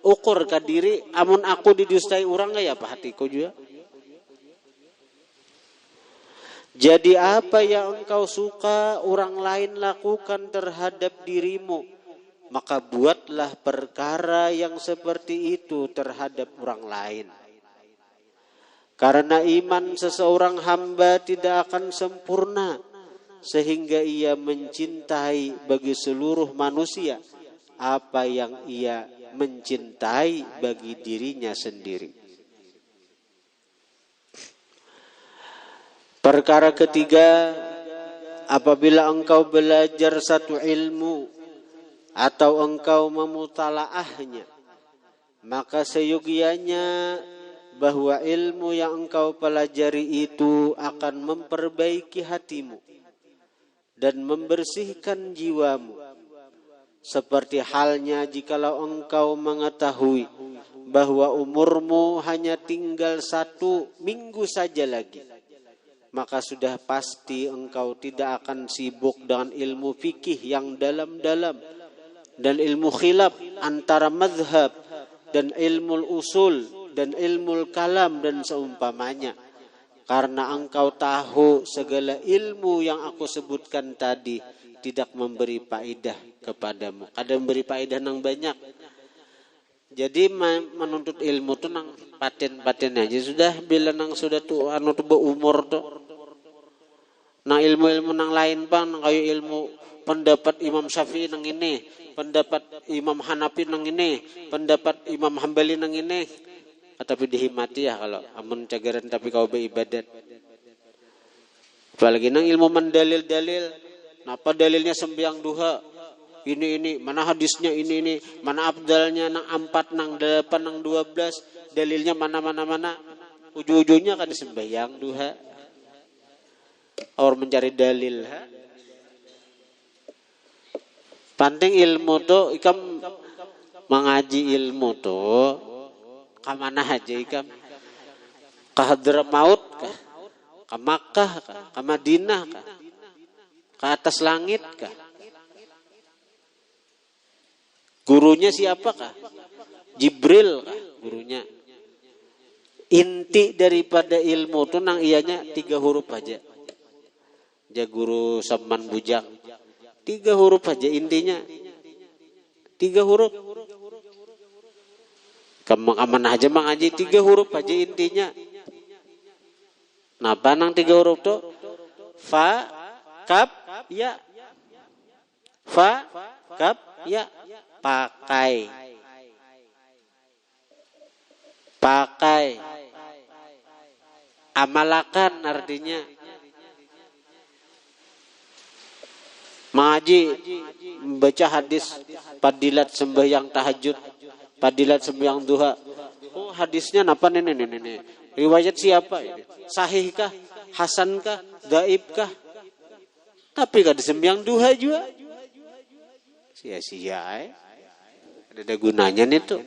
ukur ke diri, amun aku didustai orang kayak apa hatiku juga. Jadi apa yang engkau suka orang lain lakukan terhadap dirimu, maka buatlah perkara yang seperti itu terhadap orang lain. Karena iman seseorang hamba tidak akan sempurna sehingga ia mencintai bagi seluruh manusia apa yang ia mencintai bagi dirinya sendiri. Perkara ketiga, apabila engkau belajar satu ilmu atau engkau memutalaahnya, maka seyogianya bahwa ilmu yang engkau pelajari itu akan memperbaiki hatimu dan membersihkan jiwamu. Seperti halnya jikalau engkau mengetahui bahwa umurmu hanya tinggal 1 minggu saja lagi, maka sudah pasti engkau tidak akan sibuk dengan ilmu fikih yang dalam-dalam dan ilmu khilaf antara mazhab dan ilmu usul dan ilmu kalam dan seumpamanya. Karena engkau tahu segala ilmu yang aku sebutkan tadi tidak memberi faedah kepadamu. Ada memberi faedah nang banyak. Jadi menuntut ilmu tuh nang paten-paten aja sudah, bila nang sudah tuh anu tuh berumur tuh. Nang ilmu-ilmu nang lain bang, nang kayak ilmu pendapat Imam Syafi'i nang ini, pendapat Imam Hanafi nang ini, pendapat Imam Hambali nang ini. Tapi dihimati ya kalau amun cagaran tapi kau beribadat. Apalagi nang ilmu mendalil-dalil. Napa dalilnya sembahyang duha? Ini, mana hadisnya ini, mana abdalnya nang 4, nang 8, nang 12, dalilnya mana. Ujung-ujungnya kan sembahyang duha. Orang mencari dalil, ha? Penting ilmu tuh, ikam mengaji ilmu tuh, kamana aja ikam? Ke Hadramaut kah? Ke Makkah kah? Ke Madinah kah? Ke atas langit kah? Gurunya siapakah? Jibril kah gurunya? Inti daripada ilmu itu nang ianya 3 huruf aja. Ja guru Saman Bujang. 3 huruf aja intinya. 3 huruf. Kamu aja mengaji 3 huruf aja intinya. Napa nang 3 huruf tuh? Fa, kaf, ya. Fa, kaf, ya. Pakai. Amalakan artinya. Mengaji, membaca hadis fadilat sembahyang tahajud, fadilat sembahyang duha. Oh, hadisnya napa nih? Riwayat siapa ini? Sahihkah? Hasankah? Dhaifkah? Tapi kan sembahyang duha juga. Sia-sia ada gunanya nih tuh.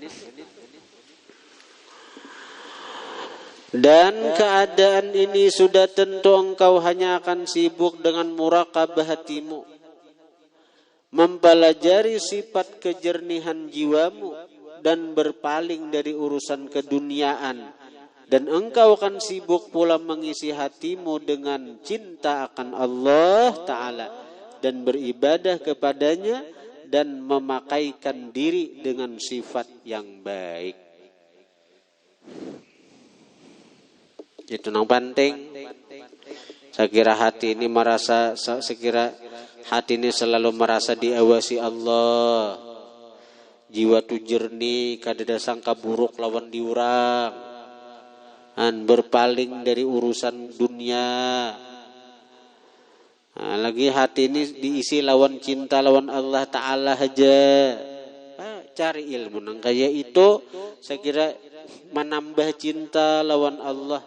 Dan keadaan ini sudah tentu engkau hanya akan sibuk dengan muraqabah hatimu, mempelajari sifat kejernihan jiwamu dan berpaling dari urusan keduniaan, dan engkau akan sibuk pula mengisi hatimu dengan cinta akan Allah Ta'ala dan beribadah kepadanya dan memakaikan diri dengan sifat yang baik. Itu nang penting. Sekira hati ini selalu merasa diawasi Allah. Jiwa tu jernih, kadada sangka buruk lawan diurang. Berpaling dari urusan dunia. Nah, lagi hati ini diisi lawan cinta lawan Allah Ta'ala aja. Cari ilmu nang kaya itu, saya kira menambah cinta lawan Allah.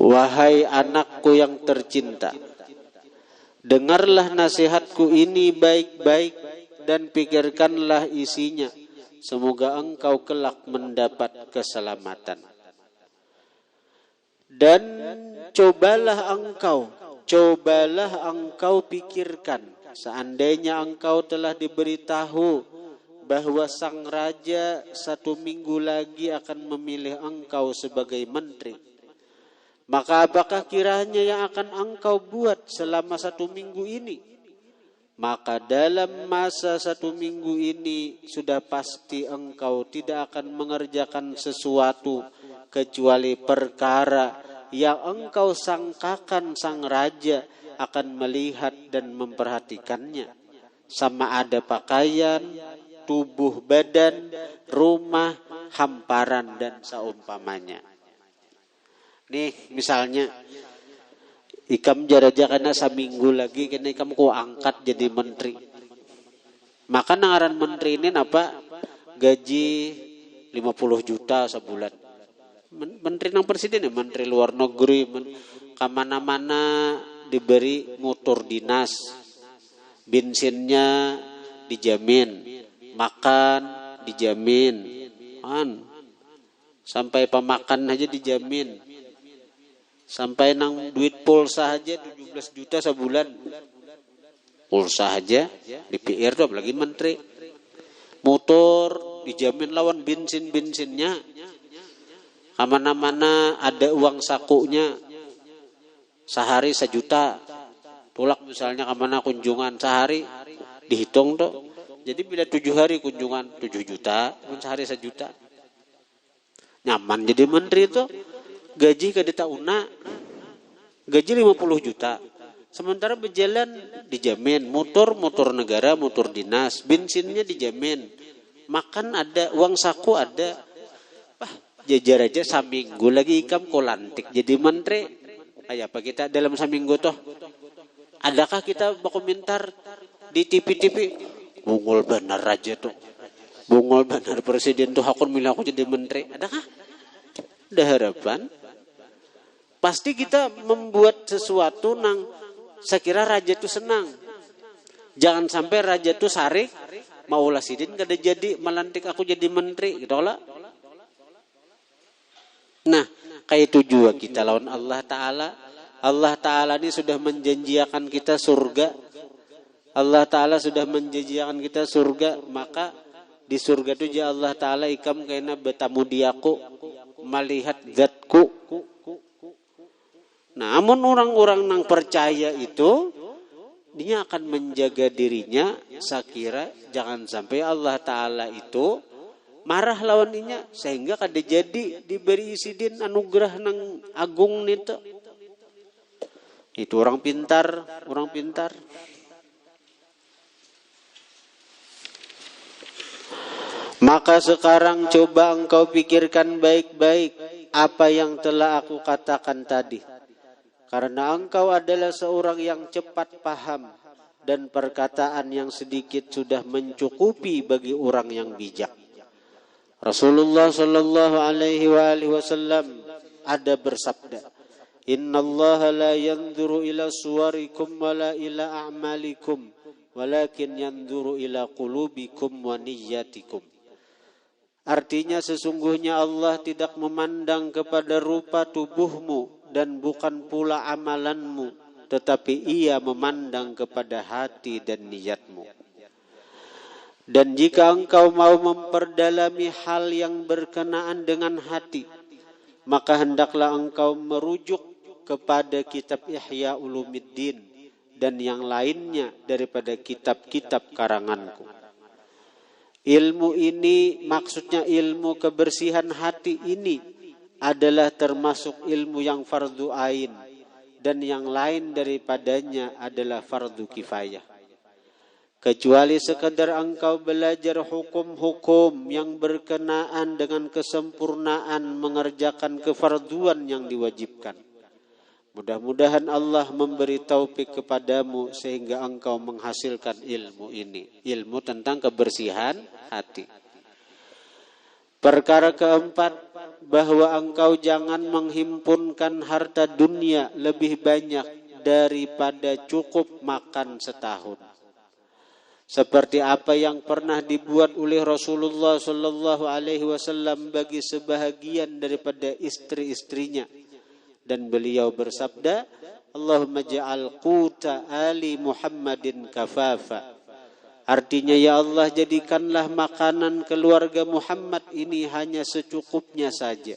Wahai anakku yang tercinta, dengarlah nasihatku ini baik-baik dan pikirkanlah isinya. Semoga engkau kelak mendapat keselamatan. Dan cobalah engkau pikirkan, seandainya engkau telah diberitahu bahwa sang raja 1 minggu lagi akan memilih engkau sebagai menteri. Maka apakah kiranya yang akan engkau buat selama 1 minggu ini? Maka dalam masa 1 minggu ini sudah pasti engkau tidak akan mengerjakan sesuatu kecuali perkara yang engkau sangkakan sang raja akan melihat dan memperhatikannya. Sama ada pakaian, tubuh badan, rumah, hamparan dan seumpamanya. Nih misalnya ikam jaraja karena 1 minggu lagi kena ikam ku angkat jadi menteri. Maka nangaran menteri ini apa? Gaji 50 juta sebulan. Menteri nang presiden ya, menteri luar negeri, kemana-mana diberi motor dinas, bensinnya dijamin, makan dijamin, sampai pemakan aja dijamin. Sampai nang duit pulsa aja 17 juta sebulan. Pulsa aja di PR tuh apalagi menteri. Motor dijamin lawan bensinnya. Kemana-mana ada uang sakunya. Sehari 1 juta. Tulak misalnya kemana kunjungan sehari dihitung tuh. Jadi bila 7 hari kunjungan 7 juta, sehari 1 juta. Nyaman jadi menteri tuh. Gaji kadita una, gaji 50 juta. Sementara berjalan dijamin, motor negara, motor dinas, bensinnya dijamin. Makan ada, uang saku ada. Jajar aja 1 minggu lagi ikam kolantik jadi menteri. Kayak apa kita dalam 1 minggu toh? Adakah kita berkomentar di TV? Bungul benar aja tuh. Bungul benar presiden tuh aku milih aku jadi menteri. Adakah? Ada harapan? Pasti kita membuat sesuatu nang sekira raja itu senang. Jangan sampai raja itu sarik, maulah sidin kada jadi melantik aku jadi menteri gitu lah. Nah, kayak itu juga kita lawan Allah Ta'ala. Allah Ta'ala ini sudah menjanjikan kita surga. Allah Ta'ala sudah menjanjikan kita surga. Maka di surga itu ya Allah Ta'ala ikam kena bertamu diaku, melihat zatku. Namun orang-orang yang percaya itu dia akan menjaga dirinya, sakira jangan sampai Allah Ta'ala itu marah lawannya sehingga kada jadi diberi isidin anugerah nang agung nito. Itu orang pintar. Maka sekarang coba engkau pikirkan baik-baik apa yang telah aku katakan tadi. Karena engkau adalah seorang yang cepat paham dan perkataan yang sedikit sudah mencukupi bagi orang yang bijak. Rasulullah sallallahu alaihi wasallam ada bersabda, "Innallaha la yanzuru ila suwarikum wala ila a'malikum, walakin yanzuru ila qulubikum wa niyyatikum." Artinya sesungguhnya Allah tidak memandang kepada rupa tubuhmu dan bukan pula amalanmu, tetapi ia memandang kepada hati dan niatmu. Dan jika engkau mau memperdalami hal yang berkenaan dengan hati, maka hendaklah engkau merujuk kepada kitab Ihya Ulumuddin dan yang lainnya daripada kitab-kitab karanganku. Ilmu ini maksudnya ilmu kebersihan hati ini adalah termasuk ilmu yang fardu ain, dan yang lain daripadanya adalah fardu kifayah. Kecuali sekadar engkau belajar hukum-hukum yang berkenaan dengan kesempurnaan mengerjakan kefarduan yang diwajibkan. Mudah-mudahan Allah memberi taufik kepadamu sehingga engkau menghasilkan ilmu ini. Ilmu tentang kebersihan hati. Perkara keempat, bahwa engkau jangan menghimpunkan harta dunia lebih banyak daripada cukup makan setahun. Seperti apa yang pernah dibuat oleh Rasulullah sallallahu alaihi wasallam bagi sebahagian daripada istri-istrinya, dan beliau bersabda, Allahumma ja'al quta ali Muhammadin kafafa. Artinya, ya Allah, jadikanlah makanan keluarga Muhammad ini hanya secukupnya saja.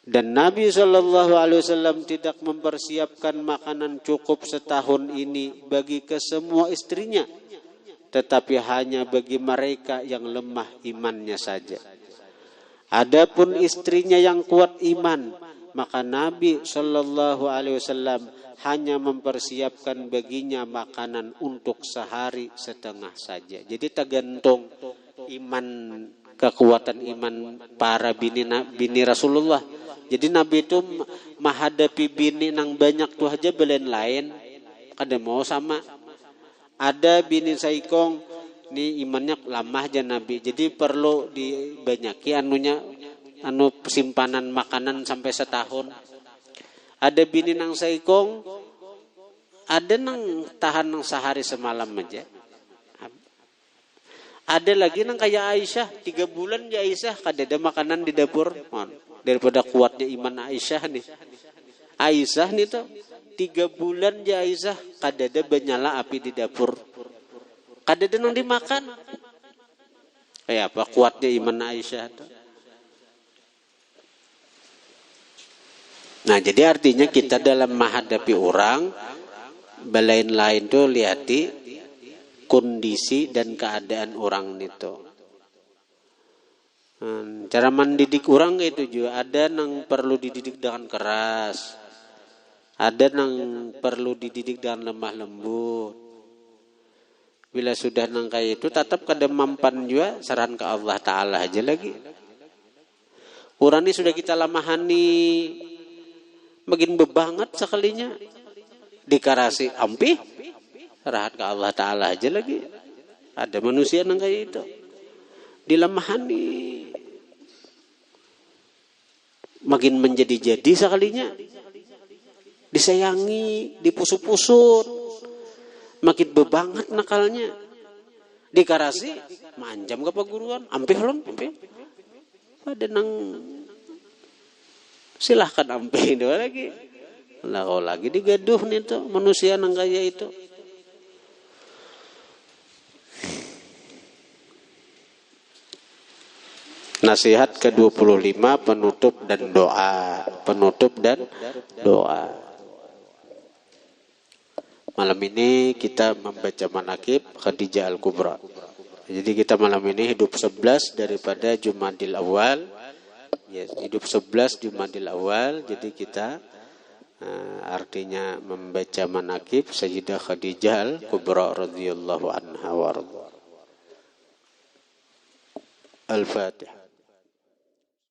Dan Nabi SAW tidak mempersiapkan makanan cukup setahun ini bagi kesemua istrinya, tetapi hanya bagi mereka yang lemah imannya saja. Adapun istrinya yang kuat iman, maka Nabi SAW hanya mempersiapkan baginya makanan untuk sehari setengah saja. Jadi tergantung iman, kekuatan iman para bini Rasulullah. Jadi Nabi itu menghadapi bini nang banyak tuh aja belen lain, kada mau sama. Ada bini saikong ni imannya lamah aja Nabi, jadi perlu dibanyaki simpanan makanan sampai setahun. Ada bini nang saikong, ada nang tahan nang sehari semalam aja. Ada lagi nang kayak Aisyah, 3 bulan ya Aisyah kada ada makanan di dapur. Daripada kuatnya iman Aisyah nih. Aisyah nih tuh 3 bulan ya Aisyah kada ada benyala api di dapur. Kada ada nang dimakan. Kayak apa kuatnya iman Aisyah tuh. Nah, jadi artinya kita dalam menghadapi orang lain tuh lihati kondisi dan keadaan orang itu. Cara mendidik orang itu juga ada yang perlu dididik dengan keras, ada yang perlu dididik dengan lemah lembut. Bila sudah nang kayak itu tetap kada mampan juga, saran ke Allah Ta'ala aja lagi. Orang ini sudah kita lamahani, makin bebanget sekalinya, dikarasi ampi, sarahan ke Allah Ta'ala aja lagi. Ada manusia nang kayak itu, dilamahani, makin menjadi-jadi sekalinya, disayangi, dipusut-pusut, makin bebanget nakalnya, dikarasi, manjam ke paguruan, ampih lom, ampih, ada nang silahkan ampih itu lagi, lah kau lagi digaduh nih tuh manusia nang kaya itu. Nasihat ke-25, penutup dan doa. Penutup dan doa. Malam ini kita membaca manaqib Khadijah Al-Kubra. Jadi kita malam ini hidup 11 daripada Jumadil Awal. Ya, hidup 11 Jumadil Awal. Jadi kita artinya membaca manaqib Sayyidah Khadijah Al-Kubra radhiyallahu anha wa radha. Al-Fatihah.